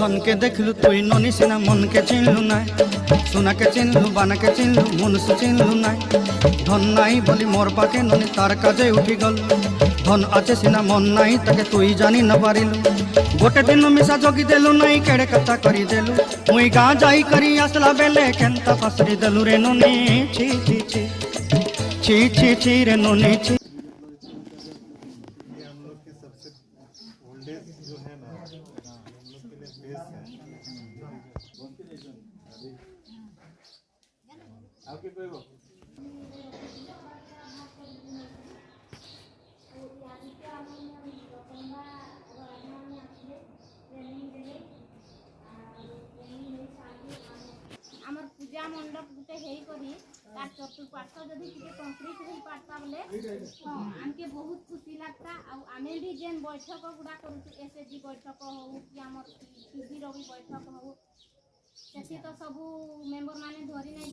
धन के देखलु तुई ननी सिना मन के चिन्हलु नाय सोना के चिन्हलु बाना के चिन्हलु मनुष्य चिन्हलु नाय धन नाई बोली मोर पाके ननी तार काजे उठी गल धन आचे सिना मन नाई ताके तुई जानी न पारिलु गोटे दिन मिसा जगी देलु नाई केड़े कथा करी देलु मुई गाँ जाई करी आसला बेले केंता फसरी देलु रे ननी छी छी छी छी छी छी रे ननी छी। जो है ना हम लोग के लिए बेस है। आपके कोई वो आमर पूजा मंडप गुटे हेई करी तार चतुर्पार्श्व जदि टिके कंक्रीट हेई पारता बोले हां हमके बहुत खुशी लगता आ आमे भी जेन बैठक गुडा करू एसएसजी बैठक हो कि हमर टीवी रो भी बैठक हो सेठी तो सब मेंबर माने धरि नै